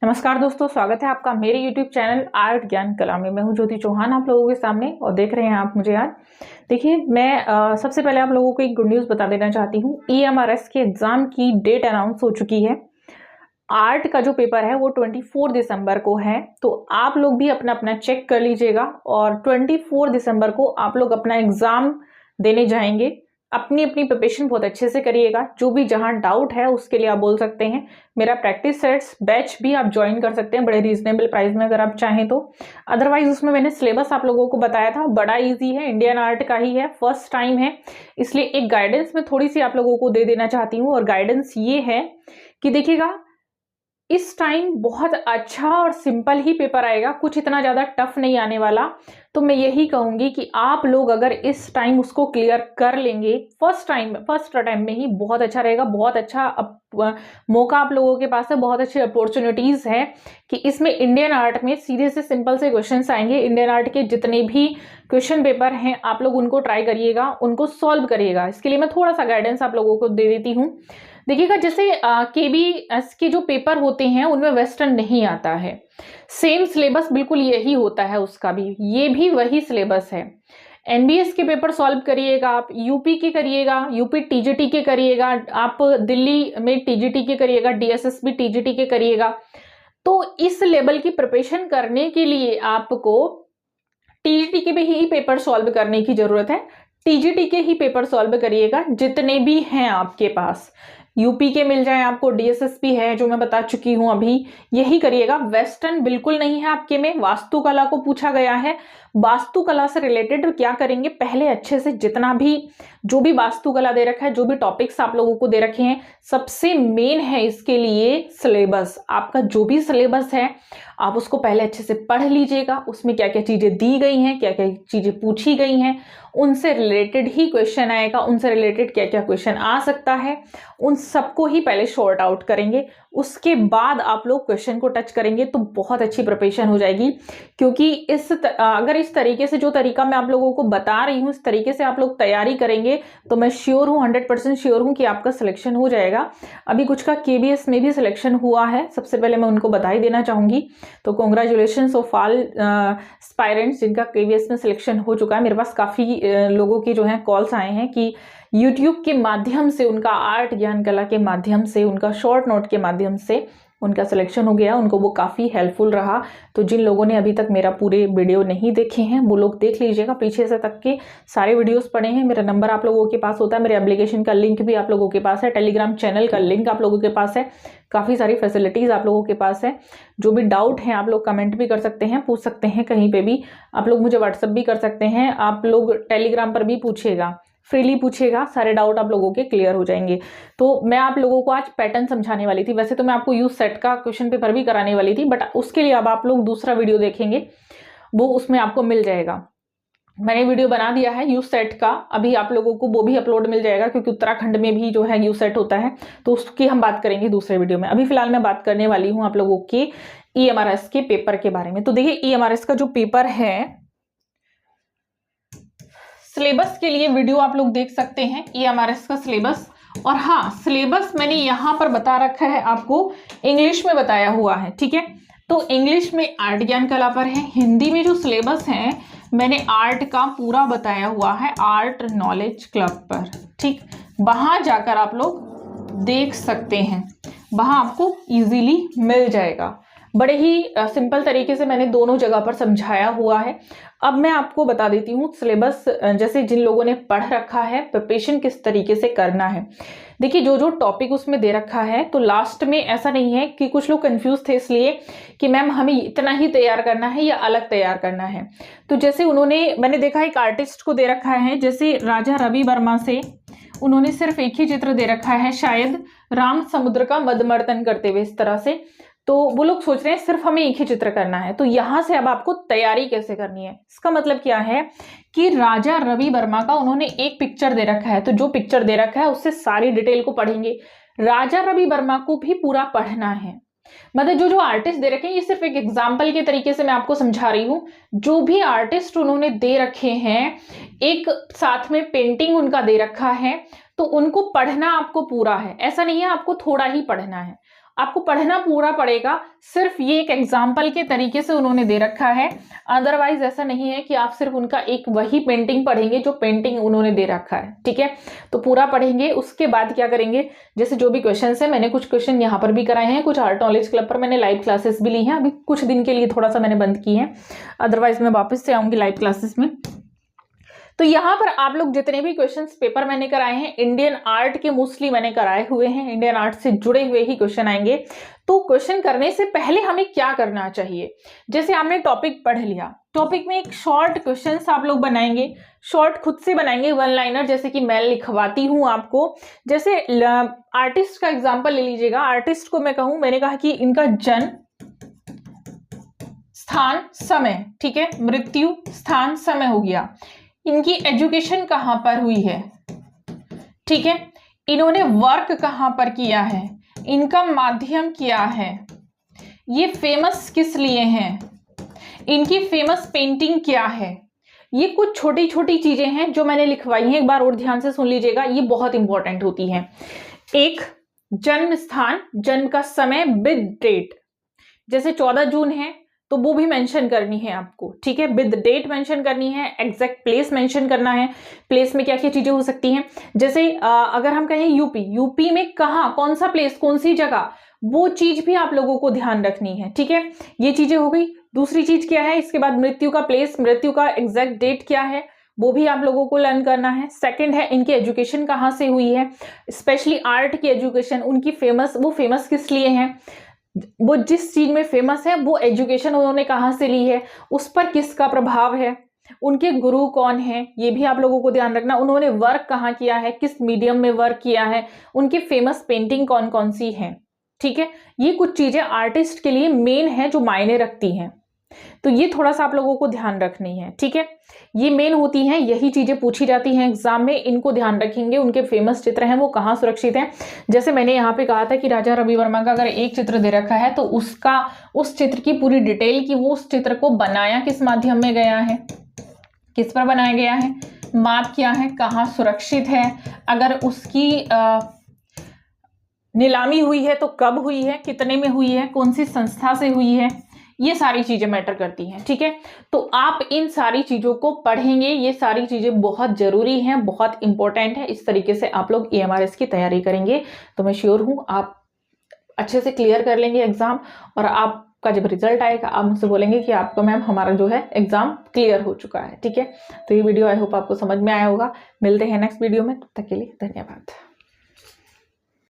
नमस्कार दोस्तों, स्वागत है आपका मेरे YouTube चैनल आर्ट ज्ञान कला में। मैं हूं ज्योति चौहान आप लोगों के सामने और देख रहे हैं आप मुझे आज। देखिए, मैं सबसे पहले आप लोगों को एक गुड न्यूज़ बता देना चाहती हूँ। EMRS के एग्जाम की डेट अनाउंस हो चुकी है। आर्ट का जो पेपर है वो 24 दिसंबर को है, तो आप लोग भी अपना अपना चेक कर लीजिएगा और 24 दिसंबर को आप लोग अपना एग्जाम देने जाएंगे। अपनी अपनी प्रिपरेशन बहुत अच्छे से करिएगा। जो भी जहां डाउट है उसके लिए आप बोल सकते हैं। मेरा प्रैक्टिस सेट्स बैच भी आप ज्वाइन कर सकते हैं बड़े रीजनेबल प्राइस में अगर आप चाहें तो। अदरवाइज उसमें मैंने सिलेबस आप लोगों को बताया था, बड़ा इजी है, इंडियन आर्ट का ही है, फर्स्ट टाइम है, इसलिए एक गाइडेंस में थोड़ी सी आप लोगों को दे देना चाहती हूँ। और गाइडेंस ये है कि देखिएगा, इस टाइम बहुत अच्छा और सिंपल ही पेपर आएगा, कुछ इतना ज़्यादा टफ नहीं आने वाला। तो मैं यही कहूँगी कि आप लोग अगर इस टाइम उसको क्लियर कर लेंगे फर्स्ट टाइम में ही, बहुत अच्छा रहेगा। बहुत अच्छा मौका आप लोगों के पास है, बहुत अच्छी अपॉर्चुनिटीज़ है कि इसमें इंडियन आर्ट में सीधे से सिंपल से क्वेश्चंस आएंगे। इंडियन आर्ट के जितने भी क्वेश्चन पेपर हैं आप लोग उनको ट्राई करिएगा, उनको सॉल्व करिएगा। इसके लिए मैं थोड़ा सा गाइडेंस आप लोगों को दे देती हूँ। देखिएगा, जैसे KBS के जो पेपर होते हैं उनमें वेस्टर्न नहीं आता है, सेम सिलेबस बिल्कुल यही होता है उसका भी, ये भी वही सिलेबस है। NBS के पेपर सॉल्व करिएगा आप, यूपी के करिएगा, यूपी TGT के करिएगा, आप दिल्ली में TGT के करिएगा, DSSB TGT के करिएगा। तो इस लेवल की प्रिपरेशन करने के लिए आपको TGT के भी ही पेपर सॉल्व करने की जरूरत है। TGT के ही पेपर सॉल्व करिएगा जितने भी हैं आपके पास। यूपी के मिल जाए आपको, DSSP है जो मैं बता चुकी हूं अभी, यही करिएगा। वेस्टर्न बिल्कुल नहीं है आपके में। वास्तुकला को पूछा गया है, वास्तुकला से रिलेटेड क्या करेंगे, पहले अच्छे से जितना भी जो भी वास्तुकला दे रखा है, जो भी टॉपिक्स आप लोगों को दे रखे हैं, सबसे मेन है इसके लिए सिलेबस। आपका जो भी सिलेबस है आप उसको पहले अच्छे से पढ़ लीजिएगा, उसमें क्या क्या चीजें दी गई हैं, क्या क्या चीजें पूछी गई हैं, उनसे रिलेटेड ही क्वेश्चन आएगा, उनसे रिलेटेड क्या क्या क्वेश्चन आ सकता है, उन सबको ही पहले शॉर्ट आउट करेंगे। उसके बाद आप लोग क्वेश्चन को टच करेंगे तो बहुत अच्छी प्रिपरेशन हो जाएगी। क्योंकि अगर इस तरीके से, जो तरीका मैं आप लोगों को बता रही हूँ, इस तरीके से आप लोग तैयारी करेंगे तो मैं श्योर हूँ, 100% श्योर हूँ कि आपका सिलेक्शन हो जाएगा। अभी कुछ का KBS में भी सिलेक्शन हुआ है, सबसे पहले मैं उनको बधाई देना चाहूंगी। तो कॉन्ग्रेचुलेशन ऑफ ऑल एस्पायरेंट्स जिनका KBS में सिलेक्शन हो चुका है। मेरे पास काफी लोगों की जो है कॉल्स आए हैं कि YouTube के माध्यम से, उनका आर्ट ज्ञान कला के माध्यम से, उनका शॉर्ट नोट के माध्यम से उनका सिलेक्शन हो गया, उनको वो काफ़ी हेल्पफुल रहा। तो जिन लोगों ने अभी तक मेरा पूरे वीडियो नहीं देखे हैं वो लोग देख लीजिएगा, पीछे से तक के सारे वीडियोस पड़े हैं। मेरा नंबर आप लोगों के पास होता है, मेरे एप्लीकेशन का लिंक भी आप लोगों के पास है, टेलीग्राम चैनल का लिंक आप लोगों के पास है, काफ़ी सारी फैसिलिटीज़ आप लोगों के पास है। जो भी डाउट है आप लोग कमेंट भी कर सकते हैं, पूछ सकते हैं कहीं पर भी, आप लोग मुझे व्हाट्सअप भी कर सकते हैं, आप लोग टेलीग्राम पर भी पूछिएगा, फ्रीली पूछेगा, सारे डाउट आप लोगों के क्लियर हो जाएंगे। तो मैं आप लोगों को आज पैटर्न समझाने वाली थी, वैसे तो मैं आपको यूज सेट का क्वेश्चन पेपर भी कराने वाली थी, बट उसके लिए अब आप लोग दूसरा वीडियो देखेंगे, वो उसमें आपको मिल जाएगा। मैंने वीडियो बना दिया है यूज सेट का, अभी आप लोगों को वो भी अपलोड मिल जाएगा, क्योंकि उत्तराखंड में भी जो है यूज सेट होता है, तो उसकी हम बात करेंगे दूसरे वीडियो में। अभी फिलहाल मैं बात करने वाली हूँ आप लोगों के EMRS के पेपर के बारे में। तो देखिए, EMRS का जो पेपर है, सिलेबस के लिए वीडियो आप लोग देख सकते हैं, EMRS का सिलेबस। और हाँ, सिलेबस मैंने यहां पर बता रखा है आपको, इंग्लिश में बताया हुआ है, ठीक है। तो इंग्लिश में आर्ट ज्ञान कला पर है, हिंदी में जो सिलेबस है मैंने आर्ट का पूरा बताया हुआ है आर्ट नॉलेज क्लब पर, ठीक। वहां जाकर आप लोग देख सकते हैं, वहां आपको इजीली मिल जाएगा। बड़े ही सिंपल तरीके से मैंने दोनों जगह पर समझाया हुआ है। अब मैं आपको बता देती हूँ सिलेबस, जैसे जिन लोगों ने पढ़ रखा है, प्रिपरेशन किस तरीके से करना है। देखिए, जो जो टॉपिक उसमें दे रखा है, तो लास्ट में ऐसा नहीं है कि कुछ लोग कंफ्यूज थे इसलिए कि मैम हमें इतना ही तैयार करना है या अलग तैयार करना है। तो जैसे मैंने देखा एक आर्टिस्ट को दे रखा है, जैसे राजा रवि वर्मा से उन्होंने सिर्फ एक ही चित्र दे रखा है, शायद राम समुद्र का मदमर्तन करते हुए, इस तरह से। तो वो लोग सोच रहे हैं सिर्फ हमें एक ही चित्र करना है। तो यहां से अब आपको तैयारी कैसे करनी है, इसका मतलब क्या है कि राजा रवि वर्मा का उन्होंने एक पिक्चर दे रखा है, तो जो पिक्चर दे रखा है उससे सारी डिटेल को पढ़ेंगे। राजा रवि वर्मा को भी पूरा पढ़ना है, मतलब जो जो आर्टिस्ट दे रखे हैं, ये सिर्फ एक एग्जाम्पल के तरीके से मैं आपको समझा रही हूं। जो भी आर्टिस्ट उन्होंने दे रखे हैं, एक साथ में पेंटिंग उनका दे रखा है, तो उनको पढ़ना आपको पूरा है, ऐसा नहीं है आपको थोड़ा ही पढ़ना है। आपको पढ़ना पूरा पड़ेगा। सिर्फ ये एक एग्जाम्पल के तरीके से उन्होंने दे रखा है, अदरवाइज ऐसा नहीं है कि आप सिर्फ उनका एक वही पेंटिंग पढ़ेंगे जो पेंटिंग उन्होंने दे रखा है, ठीक है। तो पूरा पढ़ेंगे, उसके बाद क्या करेंगे, जैसे जो भी क्वेश्चन है, मैंने कुछ क्वेश्चन यहाँ पर भी कराए हैं, कुछ आर्ट नॉलेज क्लब पर मैंने लाइव क्लासेस भी ली हैं, अभी कुछ दिन के लिए थोड़ा सा मैंने बंद की है, अदरवाइज मैं वापस से आऊंगी लाइव क्लासेस में। तो यहाँ पर आप लोग जितने भी क्वेश्चंस पेपर मैंने कराए हैं, इंडियन आर्ट के मोस्टली मैंने कराए हुए हैं, इंडियन आर्ट से जुड़े हुए ही क्वेश्चन आएंगे। तो क्वेश्चन करने से पहले हमें क्या करना चाहिए, जैसे आपने टॉपिक पढ़ लिया, टॉपिक में एक शॉर्ट क्वेश्चंस आप लोग बनाएंगे, शॉर्ट खुद से बनाएंगे, वन लाइनर, जैसे कि मैं लिखवाती हूं आपको। जैसे आर्टिस्ट का एग्जाम्पल ले लीजिएगा, आर्टिस्ट को मैं कहूं, मैंने कहा कि इनका जन्म, स्थान, समय, ठीक है, मृत्यु, स्थान, समय हो गया, इनकी एजुकेशन कहां पर हुई है, ठीक है, इन्होंने वर्क कहां पर किया है, इनका माध्यम क्या है, ये फेमस किस लिए हैं, इनकी फेमस पेंटिंग क्या है। ये कुछ छोटी छोटी चीजें हैं जो मैंने लिखवाई हैं, एक बार और ध्यान से सुन लीजिएगा, ये बहुत इंपॉर्टेंट होती हैं। एक, जन्म स्थान, जन्म का समय विद डेट, जैसे 14 जून है तो वो भी मेंशन करनी है आपको, ठीक है, विद डेट मेंशन करनी है, एग्जैक्ट प्लेस मेंशन करना है, प्लेस में क्या क्या चीजें हो सकती हैं, जैसे अगर हम कहें यूपी में कहाँ, कौन सा प्लेस, कौन सी जगह, वो चीज भी आप लोगों को ध्यान रखनी है, ठीक है। ये चीजें हो गई। दूसरी चीज क्या है, इसके बाद मृत्यु का प्लेस, मृत्यु का एग्जैक्ट डेट क्या है, वो भी आप लोगों को लर्न करना है। सेकंड है, इनकी एजुकेशन कहाँ से हुई है, स्पेशली आर्ट की एजुकेशन, उनकी फेमस, वो फेमस किस लिए हैं, वो जिस चीज में फेमस है वो एजुकेशन उन्होंने कहाँ से ली है, उस पर किसका प्रभाव है, उनके गुरु कौन है, ये भी आप लोगों को ध्यान रखना, उन्होंने वर्क कहाँ किया है, किस मीडियम में वर्क किया है, उनकी फेमस पेंटिंग कौन कौन सी है, ठीक है। ये कुछ चीजें आर्टिस्ट के लिए मेन है जो मायने रखती हैं, तो ये थोड़ा सा आप लोगों को ध्यान रखनी है, ठीक है। ये मेन होती हैं, यही चीजें पूछी जाती हैं एग्जाम में, इनको ध्यान रखेंगे। उनके फेमस चित्र हैं वो कहाँ सुरक्षित हैं, जैसे मैंने यहाँ पे कहा था कि राजा रवि वर्मा का अगर एक चित्र दे रखा है तो उसका, उस चित्र की पूरी डिटेल की, वो उस चित्र को बनाया किस माध्यम में गया है, किस पर बनाया गया है, माप क्या है, कहाँ सुरक्षित है, अगर उसकी नीलामी हुई है तो कब हुई है, कितने में हुई है, कौन सी संस्था से हुई है, ये सारी चीजें मैटर करती हैं, ठीक है। तो आप इन सारी चीजों को पढ़ेंगे, ये सारी चीजें बहुत जरूरी हैं, बहुत इंपॉर्टेंट है। इस तरीके से आप लोग EMRS की तैयारी करेंगे तो मैं श्योर हूं आप अच्छे से क्लियर कर लेंगे एग्जाम, और आपका जब रिजल्ट आएगा आप मुझसे बोलेंगे कि आपको मैम हमारा जो है एग्जाम क्लियर हो चुका है, ठीक है। तो ये वीडियो आई होप आपको समझ में आया होगा। मिलते हैं नेक्स्ट वीडियो में, तब तक के लिए धन्यवाद।